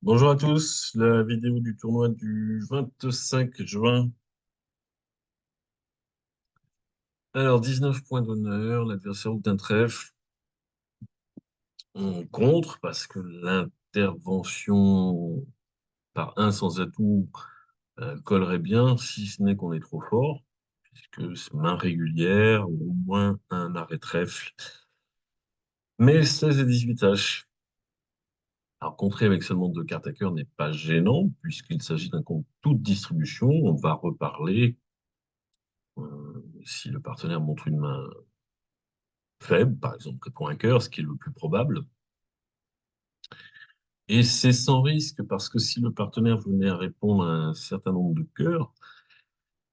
Bonjour à tous, la vidéo du tournoi du 25 juin. Alors, 19 points d'honneur, l'adversaire d'un trèfle. On contre parce que l'intervention par un sans atout collerait bien, si ce n'est qu'on est trop fort, puisque c'est main régulière ou au moins un arrêt trèfle. Mais 16 et 18 H. Alors, contrer avec seulement deux cartes à cœur n'est pas gênant, puisqu'il s'agit d'un compte toute distribution. On va reparler si le partenaire montre une main faible, par exemple répond un cœur, ce qui est le plus probable. Et c'est sans risque parce que si le partenaire venait à répondre à un certain nombre de cœurs,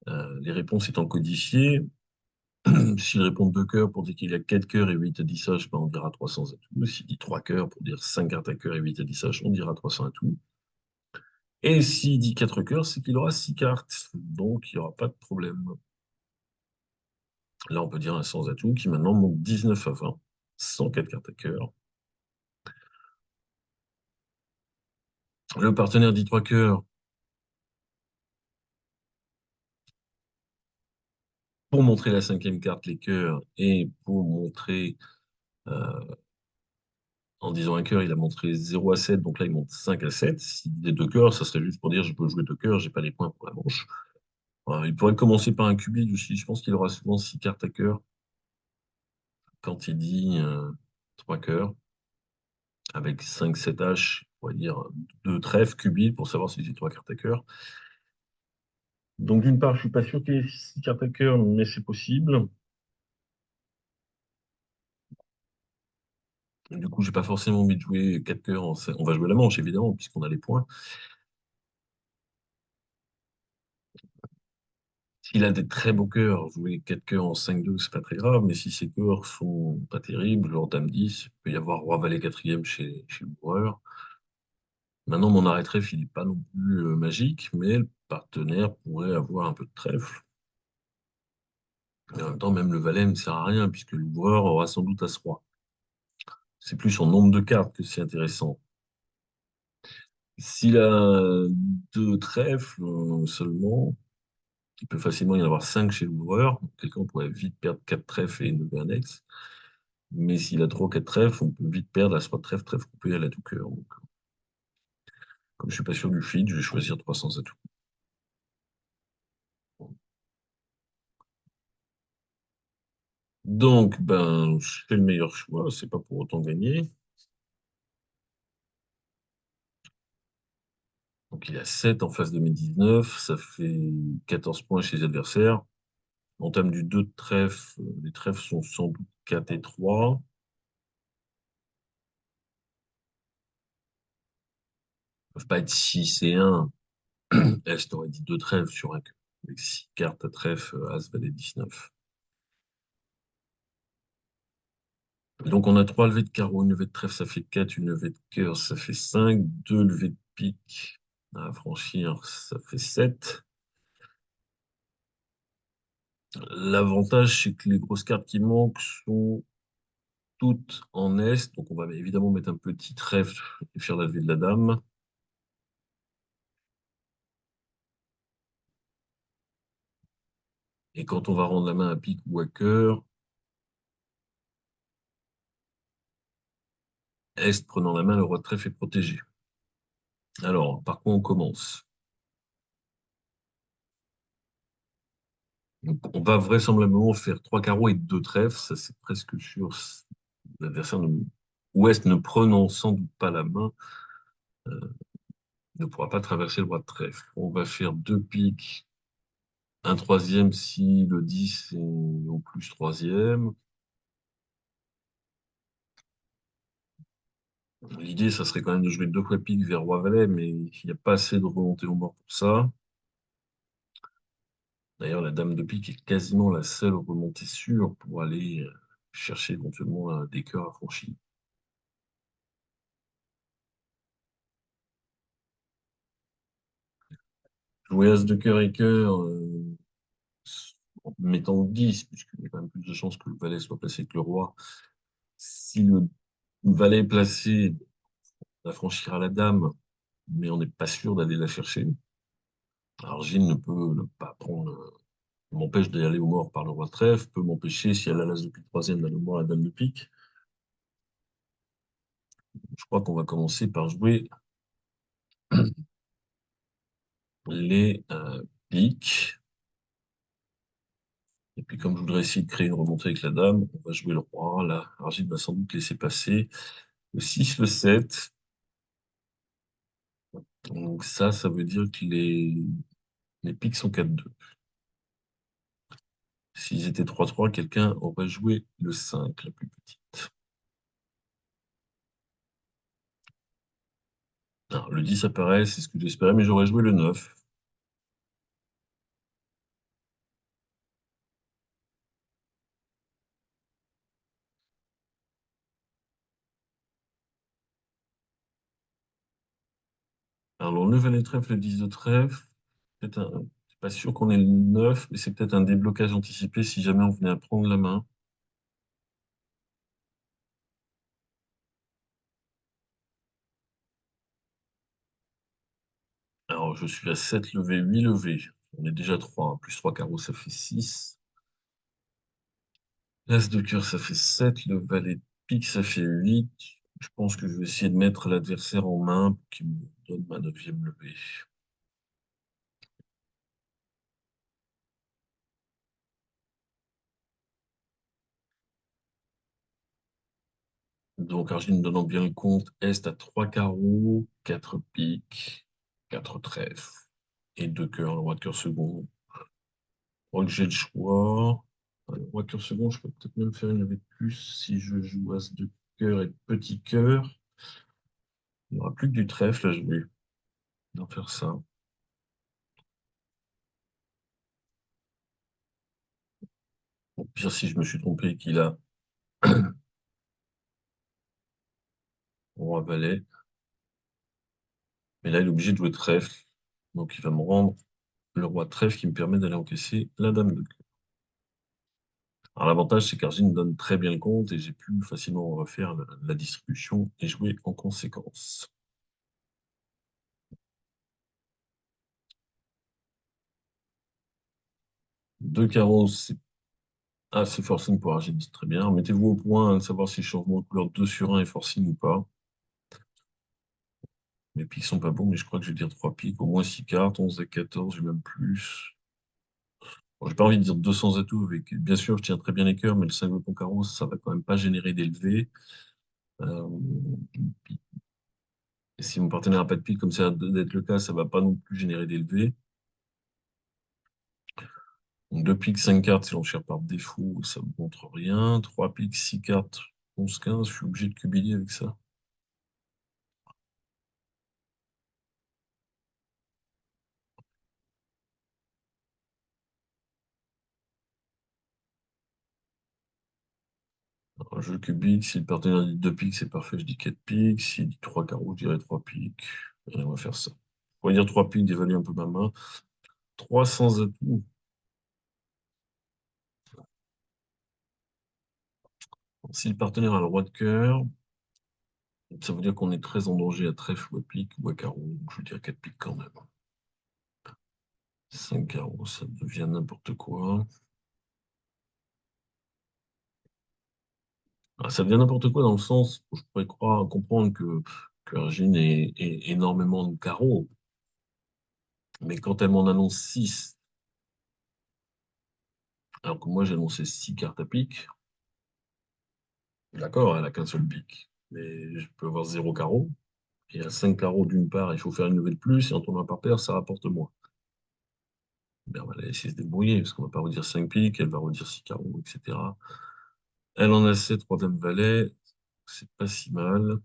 les réponses étant codifiées, s'il répond deux cœurs pour dire qu'il y a quatre cœurs et 8 à 10 H, ben on dira 300 à tout. S'il dit trois cœurs pour dire 5 cartes à cœur et 8 à 10 H, on dira 300 à tout. Et s'il dit quatre cœurs, c'est qu'il aura 6 cartes. Donc il n'y aura pas de problème. Là, on peut dire un sans atout qui maintenant monte 19 à 20, 104 cartes à cœur. Le partenaire dit trois cœurs. Pour montrer la cinquième carte, les cœurs, et pour montrer, euh, en disant un cœur, il a montré 0 à 7, donc là, il monte 5 à 7. S'il disait deux cœurs, ça serait juste pour dire je peux jouer deux cœurs, j'ai pas les points pour la manche. Il pourrait commencer par un cubi aussi, je pense qu'il aura souvent 6 cartes à cœur quand il dit 3 cœurs, avec 5 7 H, on pourrait dire deux trèfles, cubi, pour savoir si j'ai 3 cartes à cœur. Donc d'une part, je suis pas sûr qu'il y ait 6 cartes à cœur, mais c'est possible. Du coup, j'ai pas forcément envie de jouer 4 cœurs. On va jouer la manche, évidemment, puisqu'on a les points. S'il a des très beaux cœurs, jouer 4 cœurs en 5-2, c'est pas très grave, mais si ses cœurs sont pas terribles, genre dame 10, il peut y avoir roi valet quatrième chez le joueur. Maintenant, mon arrêt trèfle, il n'est pas non plus magique, mais le partenaire pourrait avoir un peu de trèfle. Mais en même temps, même le valet ne sert à rien, puisque le joueur aura sans doute as-roi. C'est plus son nombre de cartes que c'est intéressant. S'il a deux trèfles seulement, il peut facilement y en avoir 5 chez le joueur. Quelqu'un pourrait vite perdre 4 trèfles et une index. Mais s'il a trop quatre trèfles, on peut vite perdre la soit trèfle, trèfle coupé à la tout cœur. Donc, comme je suis pas sûr du feed, je vais choisir 300 atouts. Donc, ben, je fais le meilleur choix, c'est pas pour autant gagner. Donc, il a 7 en face de mes 19, ça fait 14 points chez les adversaires. En termes du 2 de trèfle, les trèfles sont sans doute 4 et 3. Ils peuvent pas être 6 et 1. Je t'aurais dit 2 trèfles sur un cœur. Avec 6 cartes à trèfle, As, Valet, 19. Donc, on a 3 levées de carreau, une levée de trèfle, ça fait 4, une levée de cœur, ça fait 5, 2 levées de pique à franchir, ça fait 7. L'avantage, c'est que les grosses cartes qui manquent sont toutes en Est. Donc, on va évidemment mettre un petit trèfle et faire la levée de la dame. Et quand on va rendre la main à pique ou à cœur, Est prenant la main, le roi de trèfle est protégé. Alors, par quoi on commence? Donc, on va vraisemblablement faire 3 carreaux et 2 trèfles, ça c'est presque sûr. L'adversaire Ouest ne prenant sans doute pas la main, ne pourra pas traverser le roi de trèfle. On va faire deux piques, un troisième si le 10 est au plus troisième. L'idée, ça serait quand même de jouer deux fois pique vers roi-valet, mais il n'y a pas assez de remontée au mort pour ça. D'ailleurs, la dame de pique est quasiment la seule remontée sûre pour aller chercher éventuellement des cœurs affranchis. Jouer as de cœur et cœur, en mettant 10, puisqu'il y a quand même plus de chances que le valet soit placé que le roi. Si le valet est placé, on affranchira la dame. mais on n'est pas sûr d'aller la chercher. Alors, Gilles ne peut ne pas prendre, m'empêche d'y aller au mort par le roi de trèfle, peut m'empêcher, si elle a l'as de pique troisième, d'aller au mort la dame de pique. Je crois qu'on va commencer par jouer les piques. Et puis, comme je voudrais essayer de créer une remontée avec la dame, on va jouer le roi. Là, Argile va sans doute laisser passer le 6, le 7. Donc ça veut dire que les piques sont 4-2. S'ils étaient 3-3, quelqu'un aurait joué le 5, la plus petite. Alors, le 10 apparaît, c'est ce que j'espérais, mais j'aurais joué le 9. Alors, le valet de trèfle, le 10 de trèfle, c'est pas sûr qu'on ait le 9, mais c'est peut-être un déblocage anticipé si jamais on venait à prendre la main. Alors, je suis à 7 levées, 8 levées. On est déjà 3, plus 3 carreaux, ça fait 6. L'as de cœur, ça fait 7. Le valet de pique, ça fait 8. Je pense que je vais essayer de mettre l'adversaire en main pour qu'il me donne ma neuvième levée. Donc, Argile donnant bien le compte, Est à 3 carreaux, 4 piques, 4 trèfles et 2 cœurs, le roi de cœur second. Je crois que j'ai le choix. Le roi de cœur second, je peux peut-être même faire une levée de plus si je joue As de cœur et petit cœur. Il n'y aura plus que du trèfle à jouer. On va faire ça. Au pire, si je me suis trompé et qu'il a roi valet. Mais là, il est obligé de jouer trèfle. Donc, il va me rendre le roi de trèfle qui me permet d'aller encaisser la dame de cœur. Alors, l'avantage, c'est qu'Argile donne très bien le compte et j'ai pu facilement refaire la distribution et jouer en conséquence. Deux carreaux, c'est forcing pour Argile, c'est très bien. Mettez-vous au point à savoir si le changement de couleur 2 sur 1 est forcing ou pas. Mes piques sont pas bons, mais je crois que je vais dire 3 piques, au moins 6 cartes, 11 et 14, j'ai même plus. Bon, j'ai pas envie de dire 200 atouts avec. Bien sûr, je tiens très bien les cœurs, mais le 5 de ton carreau, ça va quand même pas générer d'élevés. Euh, et si mon partenaire n'a pas de pique, comme ça d'être le cas, ça va pas non plus générer d'élevés. Donc 2 piques, 5 cartes, c'est l'enchère par défaut, ça ne me montre rien. 3 piques, 6 cartes, 11, 15, je suis obligé de cubiller avec ça. Alors, je cubille, si le partenaire dit 2 piques, c'est parfait, je dis 4 piques. S'il dit 3 carreaux, je dirais 3 piques. Allez, on va faire ça. On va dire 3 piques, d'évaluer un peu ma main. 300 atouts. Si le partenaire a le roi de cœur, ça veut dire qu'on est très en danger à trèfle ou à pique ou à carreau. Donc, je veux dire 4 piques quand même. 5 carreaux, ça devient n'importe quoi. Ah, ça devient n'importe quoi dans le sens où je pourrais croire, comprendre que Argine est énormément de carreaux. Mais quand elle m'en annonce 6, alors que moi j'ai annoncé 6 cartes à pique, d'accord, elle a qu'un seul pique. Mais je peux avoir 0 carreau. Et à 5 carreaux d'une part, il faut faire une levée de plus. Et en tournant par paire, ça rapporte moins. Ben, on va la laisser se débrouiller, parce qu'on va pas redire 5 piques, elle va redire 6 carreaux, etc. Elle en a 7, roi dame valet. C'est pas si mal.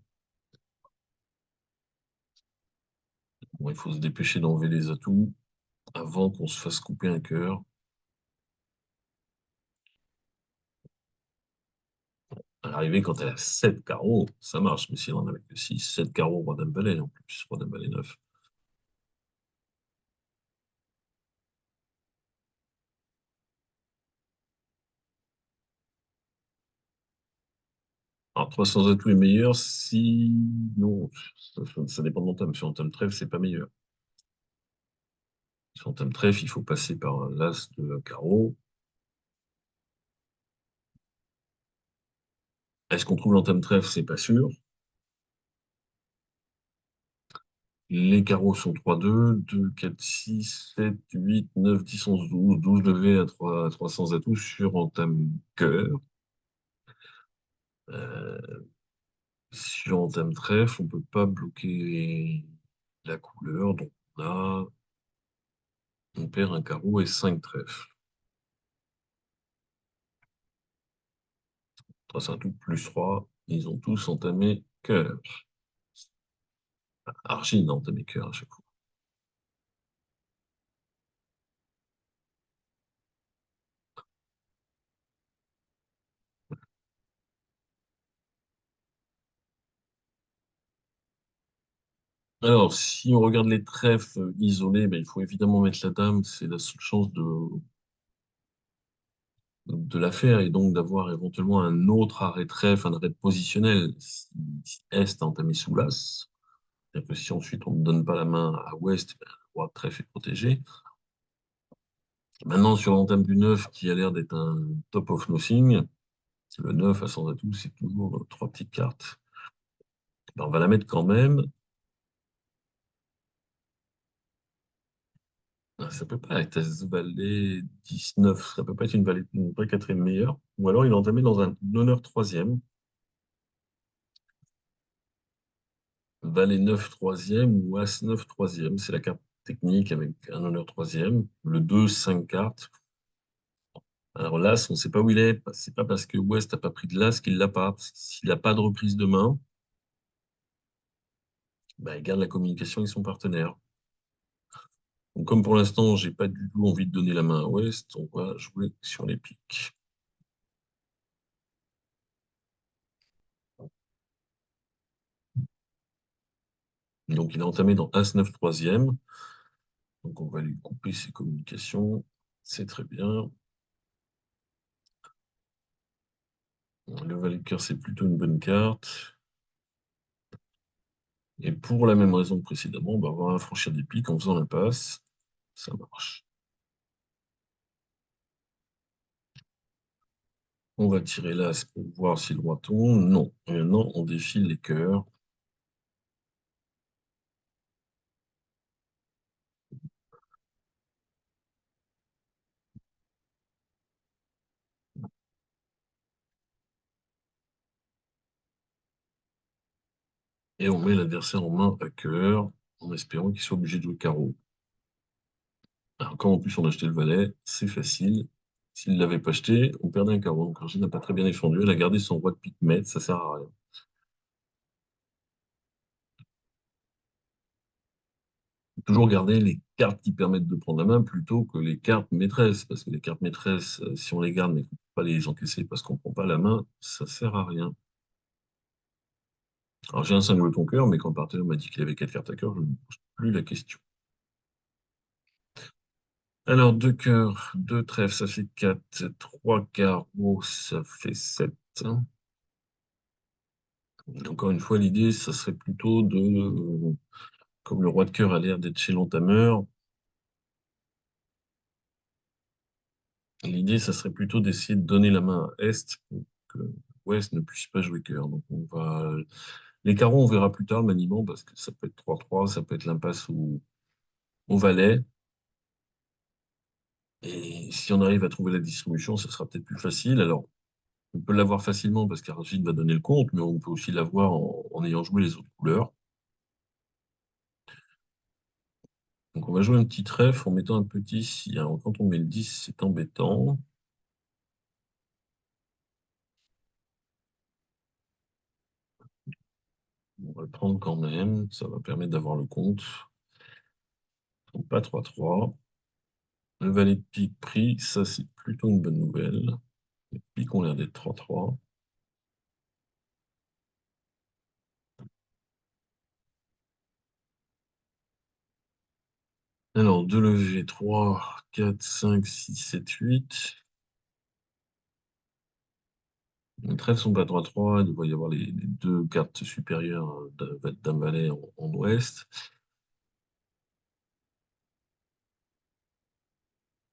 Bon, il faut se dépêcher d'enlever les atouts avant qu'on se fasse couper un cœur. À l'arrivée, quand elle a 7 carreaux, ça marche. Mais si elle en avait que 6, 7 carreaux, roi dame valet en plus, roi dame valet 9. Alors, 300 atouts est meilleur si... Non, ça dépend de mon thème. Sur un thème trèfle, c'est pas meilleur. Sur un thème trèfle, il faut passer par l'as de carreau. Est-ce qu'on trouve l'entame trèfle? C'est pas sûr. Les carreaux sont 3, 2, 2, 4, 6, 7, 8, 9, 10, 11, 12. 12 levés à 300 atouts sur entame cœur. Euh, Sur entame trèfle, on peut pas bloquer la couleur. Donc, on perd un carreau et 5 trèfles. 300 atouts plus 3. Ils ont tous entamé cœur. Argile a entamé cœur à chaque fois. Alors, si on regarde les trèfles isolés, ben, il faut évidemment mettre la dame. C'est la seule chance de la faire et donc d'avoir éventuellement un autre arrêt trèfle, un arrêt positionnel si Est a entamé sous l'As. C'est-à-dire que si ensuite on ne donne pas la main à Ouest, ben, le roi de trèfle est protégé. Maintenant, sur l'entame du 9 qui a l'air d'être un top of nothing, le 9 à 100 atouts, c'est toujours trois petites cartes. Ben, on va la mettre quand même. Ah, ça peut pas être As valet 19, ça peut pas être une vraie quatrième meilleure. Ou alors il est entamé dans un honneur troisième. Valet 9 troisième ou As 9 troisième. C'est la carte technique avec un honneur troisième. Le 2 5 cartes. Alors l'As, on ne sait pas où il est. C'est pas parce que West n'a pas pris de l'As qu'il l'a pas. S'il n'a pas de reprise de main, bah, il garde la communication avec son partenaire. Donc, comme pour l'instant, j'ai pas du tout envie de donner la main à West, on va jouer sur les piques. Donc il a entamé dans As 9 troisième. Donc on va lui couper ses communications. C'est très bien. Le valet de cœur, c'est plutôt une bonne carte. Et pour la même raison que précédemment, bah, on va franchir des pics en faisant l'impasse. Ça marche. On va tirer l'as pour voir si le roi tombe. Non. Et maintenant, on défile les cœurs. Et on met l'adversaire en main à cœur, en espérant qu'il soit obligé de jouer carreau. Alors, quand en plus on a acheté le valet, c'est facile. S'il ne l'avait pas acheté, on perdait un carreau. Donc, Argile n'a pas très bien défendu. Elle a gardé son roi de pique maître, ça sert à rien. Toujours garder les cartes qui permettent de prendre la main plutôt que les cartes maîtresses. Parce que les cartes maîtresses, si on les garde mais qu'on ne peut pas les encaisser parce qu'on ne prend pas la main, ça sert à rien. Alors j'ai un 5 de ton cœur, mais quand le partenaire m'a dit qu'il avait 4 cartes à cœur, je ne me pose plus la question. Alors 2 cœurs, 2 trèfles, ça fait 4. 3 carreaux, ça fait 7. Encore une fois, l'idée, ça serait plutôt comme le roi de cœur a l'air d'être chez l'entameur, l'idée, ça serait plutôt d'essayer de donner la main à Est pour que Ouest ne puisse pas jouer cœur. Donc les carreaux, on verra plus tard le maniement parce que ça peut être 3-3, ça peut être l'impasse au valet. Et si on arrive à trouver la distribution, ça sera peut-être plus facile. Alors, on peut l'avoir facilement parce qu'Argile va donner le compte, mais on peut aussi l'avoir en ayant joué les autres couleurs. Donc, on va jouer un petit trèfle en mettant un petit ici. Alors, quand on met le 10, c'est embêtant. On va le prendre quand même. Ça va permettre d'avoir le compte. Donc, pas 3-3. Le valet de pique pris, ça c'est plutôt une bonne nouvelle. Les piques ont l'air d'être 3-3. Alors, 2 levées, 3, 4, 5, 6, 7, 8. Les trèfles sont pas 3-3, il devrait y avoir les deux cartes supérieures de Dame Valet en ouest.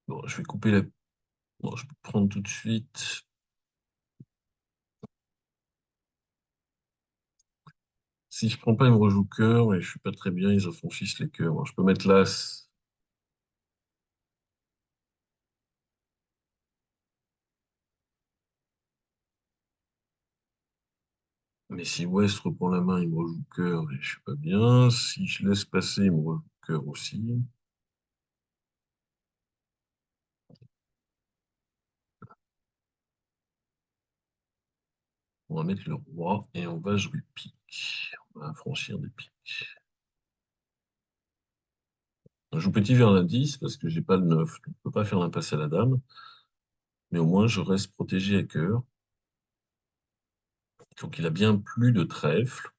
Bon, je vais couper la. Bon, je peux prendre tout de suite. Si je prends pas, ils me rejouent cœur et je suis pas très bien, ils affranchissent les cœurs. Bon, je peux mettre l'as, mais si West reprend la main, il me rejoue cœur et je suis pas bien. Si je laisse passer, il me rejoue cœur aussi. On va mettre le roi et on va jouer pique. On va affranchir des piques. Je joue petit vers l'indice parce que j'ai pas le 9, donc je peux pas faire l'impasse à la dame, mais au moins je reste protégé à cœur. Donc il a bien plus de trèfle.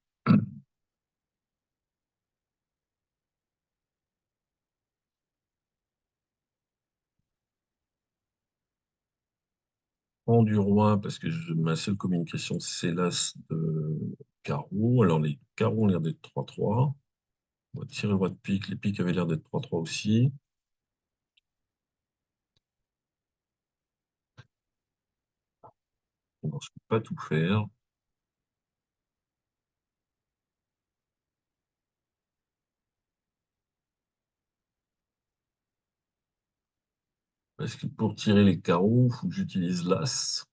Prends du roi parce que ma seule communication c'est l'as de carreau. Alors les carreaux ont l'air d'être 3-3. On va tirer le roi de pique. Les piques avaient l'air d'être 3-3 aussi. Donc je peux pas tout faire. Parce que pour tirer les carreaux, il faut que j'utilise l'as.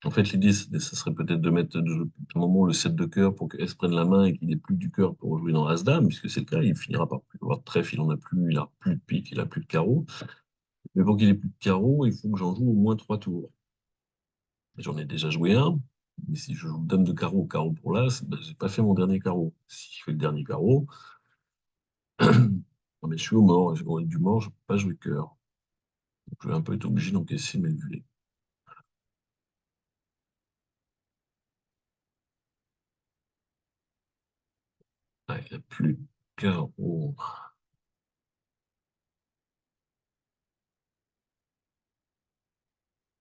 En fait, l'idée, ça serait peut-être de mettre un moment le 7 de cœur pour que S prenne la main et qu'il n'ait plus du cœur pour jouer dans l'As-Dame, puisque c'est le cas, il finira par plus avoir de trèfle, il en a plus, il a plus de pique, il a plus de carreau. Mais pour qu'il ait plus de carreau, il faut que j'en joue au moins 3 tours. J'en ai déjà joué un, mais si je joue Dame de carreau, carreau pour l'As, ben, j'ai pas fait mon dernier carreau. Si je fais le dernier carreau, non, mais je suis au mort, j'ai du mort, je peux pas jouer cœur. Donc, je vais un peu être obligé d'encaisser mes levées. Ah, il n'y a plus de carreau.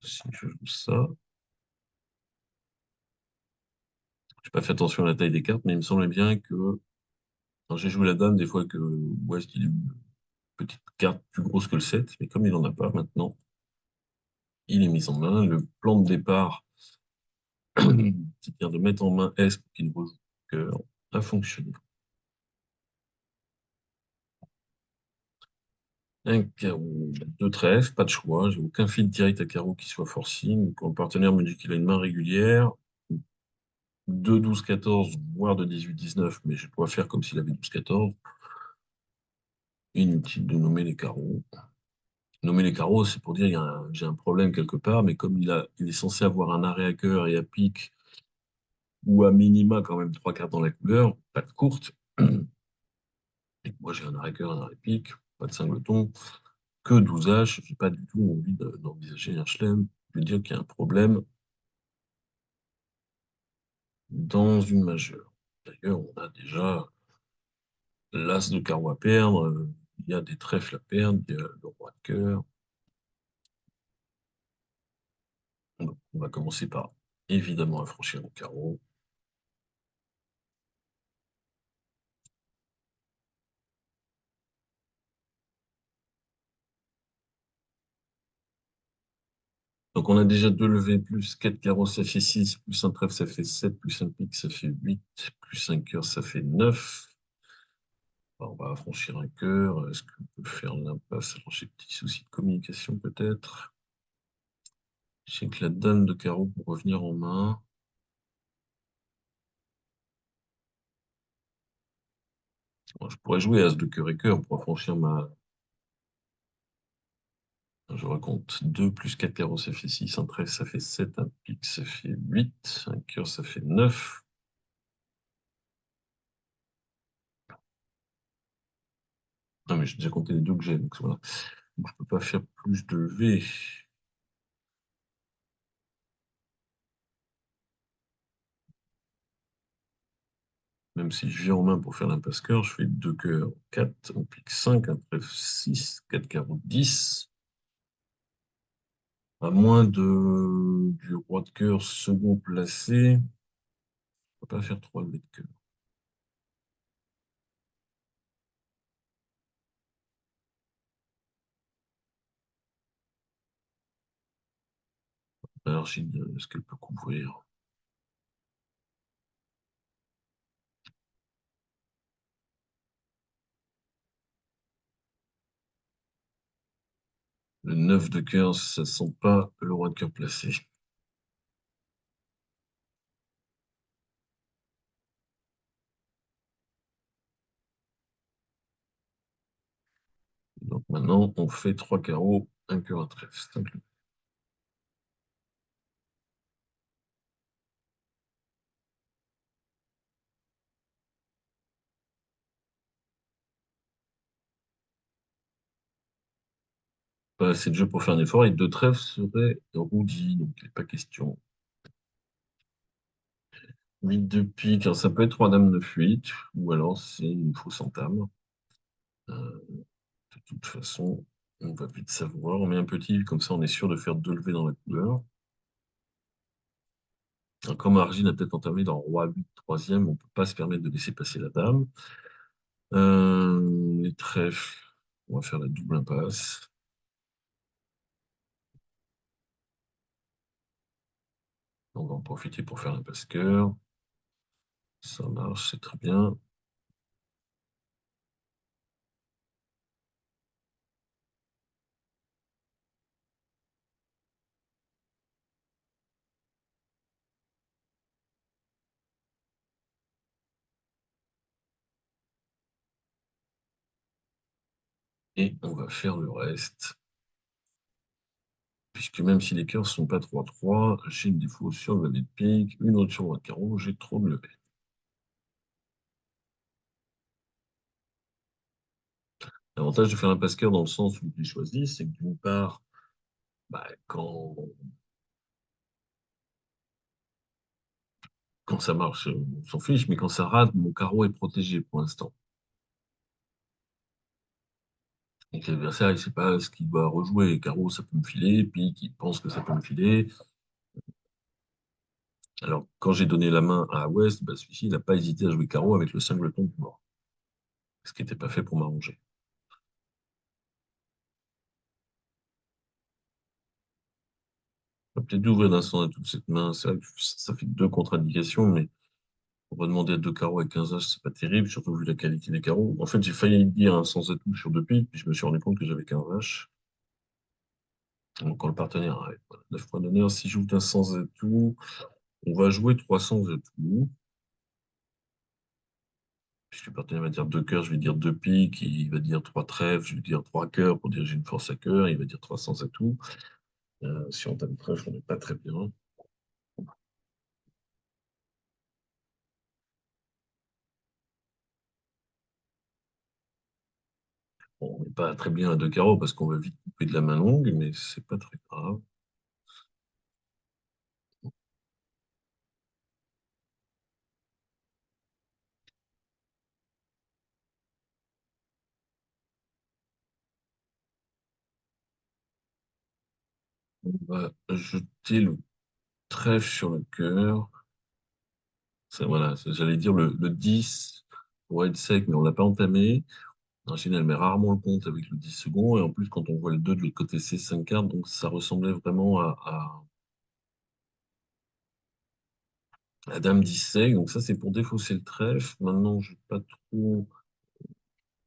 Si je joue ça, j'ai pas fait attention à la taille des cartes, mais il me semblait bien que quand j'ai joué la dame, des fois que West il a une petite carte plus grosse que le 7, mais comme il n'en a pas maintenant, il est mis en main. Le plan de départ, c'est-à-dire de mettre en main S pour qu'il ne rejoue cœur, a fonctionné. Un carreau, deux trèfles, pas de choix. J'ai aucun fil direct à carreau qui soit forcing. Quand le partenaire me dit qu'il a une main régulière, de 12-14, voire de 18-19, mais je dois faire comme s'il avait 12-14. Inutile de nommer les carreaux. Nommer les carreaux, c'est pour dire j'ai un problème quelque part, mais comme il est censé avoir un arrêt à cœur et à pique, ou à minima quand même 3 cartes dans la couleur, pas de courte, et que moi j'ai un arrêt cœur, un arrêt pique, pas de singleton, que 12H, j'ai pas du tout envie d'envisager un chelem. Je veux dire qu'il y a un problème dans une majeure. D'ailleurs, on a déjà l'as de carreau à perdre, il y a des trèfles à perdre, il y a le roi de cœur. Donc, on va commencer par évidemment affranchir le carreau. Donc on a déjà deux levées, plus 4 carreaux, ça fait 6, plus un trèfle, ça fait 7, plus un pique, ça fait 8, plus un cœur, ça fait 9. On va affranchir un cœur. Est-ce qu'on peut faire l'impasse? Alors j'ai petit souci de communication peut-être. Je sais que la dame de carreau pour revenir en main. Bon, je pourrais jouer as de cœur et cœur pour affranchir ma. Je raconte 2 plus 4 carreaux, ça fait 6. Un trèfle, ça fait 7. Un pique, ça fait 8. Un cœur, ça fait 9. Non, mais j'ai déjà compté les deux que j'ai, donc voilà. Donc, je peux pas faire plus de levées. Même si je viens en main pour faire l'impasse cœur, je fais 2 cœurs, 4, on pique 5, un trèfle 6, 4 carreaux 10. À moins du roi de cœur second placé, on peut pas faire trois levées de cœur. Alors, est-ce qu'elle peut couvrir? Le 9 de cœur, ça sent pas le roi de cœur placé. Donc maintenant, on fait trois carreaux, un cœur, un trèfle. Pas assez de jeu pour faire un effort et deux trèfles seraient roudi, donc il n'est pas question. 8 de pique, alors ça peut être roi dame 9 8 ou alors c'est une fausse entame. Euh, de toute façon, on va vite savoir. On met un petit, comme ça on est sûr de faire deux levées dans la couleur. Alors, comme Argile a peut-être entamé dans roi 8 troisième, on ne peut pas se permettre de laisser passer la dame. Les trèfles, on va faire la double impasse. On va en profiter pour faire l'impasse cœur. Ça marche, c'est très bien. Et on va faire le reste. Puisque même si les cœurs ne sont pas 3-3, j'ai une défaut sur le valet de pique, une autre sur le roi de carreau, j'ai trop de levées. L'avantage de faire un passe-cœur dans le sens où je l'ai choisi, c'est que d'une part, bah, quand ça marche, on s'en fiche, mais quand ça rate, mon carreau est protégé pour l'instant. Donc l'adversaire, il ne sait pas ce qu'il doit rejouer. Carreau, ça peut me filer, pique, il pense que ça peut me filer. Alors, quand j'ai donné la main à West, bah, celui-ci, il n'a pas hésité à jouer carreau avec le singleton du mort, ce qui n'était pas fait pour m'arranger. On va peut-être ouvrir d'un sens à toute cette main. C'est vrai que ça fait deux contre-indications, mais on va demander à deux carreaux avec 15 H, c'est pas terrible, surtout vu la qualité des carreaux. En fait, j'ai failli dire un sans atout sur deux piques, puis je me suis rendu compte que j'avais qu'un H. Donc, quand le partenaire arrête, voilà, 9 points d'honneur, si j'ouvre un sans atout, on va jouer 3 sans atout. Puisque le partenaire va dire deux cœurs, je vais dire deux piques, il va dire trois trèfles, je vais dire trois cœurs pour dire j'ai une force à cœur, il va dire trois sans atout. Si on tape trèfle, on n'est pas très bien. Bon, on n'est pas très bien à deux carreaux parce qu'on va vite couper de la main longue, mais c'est pas très grave. On va jeter le trèfle sur le cœur. Voilà, j'allais dire le 10 pour être sec, mais on ne l'a pas entamé. En général, elle met rarement le compte avec le 10 secondes. Et en plus, quand on voit le 2 de l'autre côté, c'est 5 cartes. Donc, ça ressemblait vraiment à Dame 10 sec. Donc, ça, c'est pour défausser le trèfle. Maintenant, je n'ai pas trop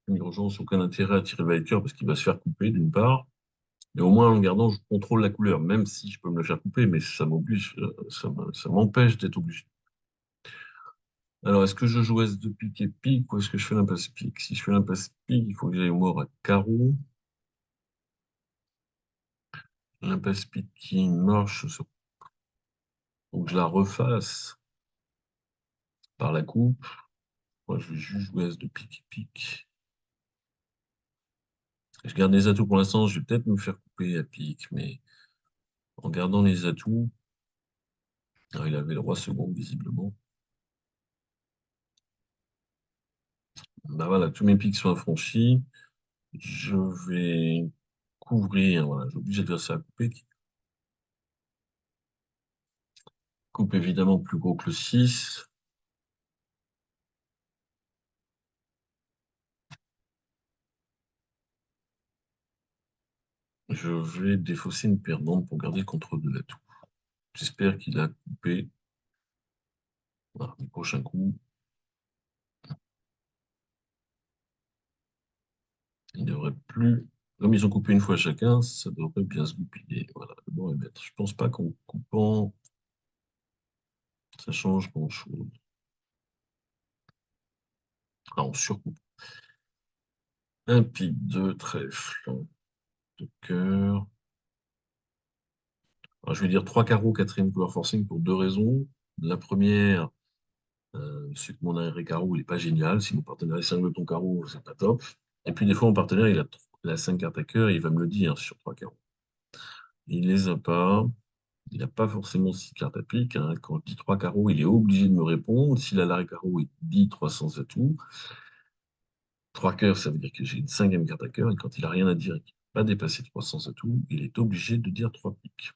une urgence, aucun intérêt à tirer le valet parce qu'il va se faire couper, d'une part. Mais au moins, en le gardant, je contrôle la couleur, même si je peux me le faire couper, mais ça m'oblige, ça m'empêche d'être obligé. Alors, est-ce que je joue S de pique et pique ou est-ce que je fais l'impasse pique? Si je fais l'impasse pique, il faut que j'aille au mort à carreau. L'impasse pique qui marche, il faut que je la refasse par la coupe. Moi, je vais juste jouer As de pique et pique. Je garde les atouts pour l'instant. Je vais peut-être me faire couper à pique, mais en gardant les atouts, alors, il avait le roi second, visiblement. Bah voilà, tous mes piques sont affranchis. Je vais couvrir. Voilà, j'oblige l'adversaire à couper. Coupe évidemment plus gros que le 6. Je vais défausser une perdante pour garder le contrôle de l'atout. J'espère qu'il a coupé. Voilà, le prochain coup, il ne devrait plus. Comme ils ont coupé une fois chacun, ça devrait bien se goupiller. Voilà, le bon est bête. Je pense pas qu'en coupant, ça change grand-chose. Ah, on surcoupe. Un pique, deux trèfle, de cœur. Alors, je vais dire trois carreaux, quatrième couleur forcing pour deux raisons. La première, c'est que mon arrêt carreau, il n'est pas génial. Si mon partenaire est 5 ton carreau, c'est pas top. Et puis, des fois, mon partenaire, il a 5 cartes à cœur, et il va me le dire sur trois carreaux. Il les a pas. Il n'a pas forcément 6 cartes à pique, hein. Quand je dis 3 carreaux, il est obligé de me répondre. S'il a l'arrêt carreau, il dit 300 atouts. 3 cœurs, ça veut dire que j'ai une cinquième carte à cœur. Et quand il n'a rien à dire et qu'il n'a pas dépassé 300 atouts, il est obligé de dire 3 piques.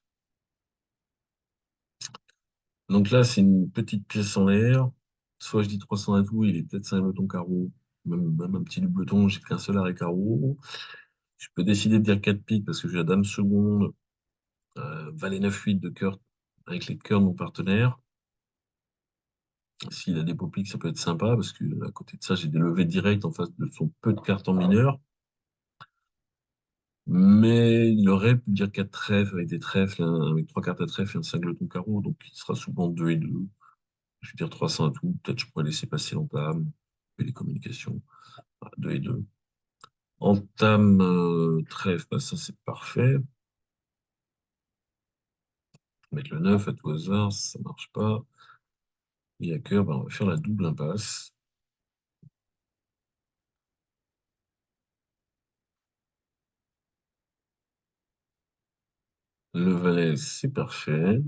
Donc là, c'est une petite pièce en l'air. Soit je dis 300 atouts, il est peut-être 5 jetons carreau. Même un petit double-ton, j'ai qu'un seul arrêt carreau. Je peux décider de dire 4 piques parce que j'ai la dame seconde, valet 9-8 de cœur avec les cœurs de mon partenaire. S'il a des pots piques, ça peut être sympa parce que à côté de ça, j'ai des levées directes en face de son peu de cartes en mineur. Mais il aurait pu dire 4 trèfles avec des trèfles, avec 3 cartes à trèfle et un 5 ton carreau. Donc il sera souvent 2 et 2. Je vais dire 300 à tout. Peut-être je pourrais laisser passer l'entame et les communications. Voilà, 2 et 2. Entame trèfle, bah, ça c'est parfait. Mettre le 9 à tout hasard, ça marche pas. Et à cœur, bah, on va faire la double impasse. Le valet, c'est parfait.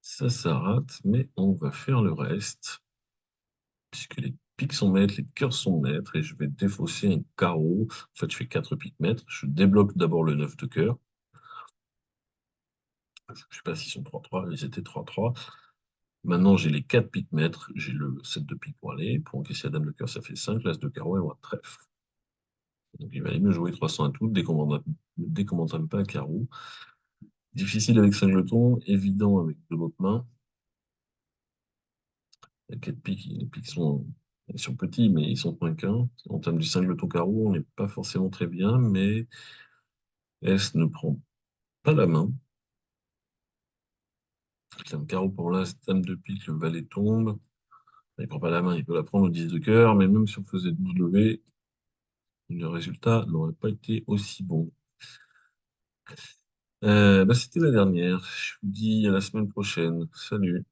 Ça rate, mais on va faire le reste. Puisque les piques sont maîtres, les cœurs sont maîtres, et je vais défausser un carreau. En fait, je fais 4 piques maîtres. Je débloque d'abord le 9 de cœur. Je ne sais pas s'ils sont 3-3, ils étaient 3-3. Maintenant, j'ai les 4 piques maîtres, j'ai le 7 de pique pour aller. Pour encaisser la dame de cœur, ça fait 5. L'as de carreau et moi trèfle. Donc, il va aller me jouer 300 à tout, dès qu'on m'entame pas un carreau. Difficile avec 5 jetons, évident avec de l'autre main. Les 4 piques, les piques ils sont petits, mais ils sont moins qu'un. En termes du 5 jetons carreau, on n'est pas forcément très bien, mais S ne prend pas la main. Dame carreau pour l'as, dame de pique, le valet tombe. Il ne prend pas la main, il peut la prendre au 10 de cœur, mais même si on faisait 12 levées, le résultat n'aurait pas été aussi bon. C'était la dernière. Je vous dis à la semaine prochaine. Salut.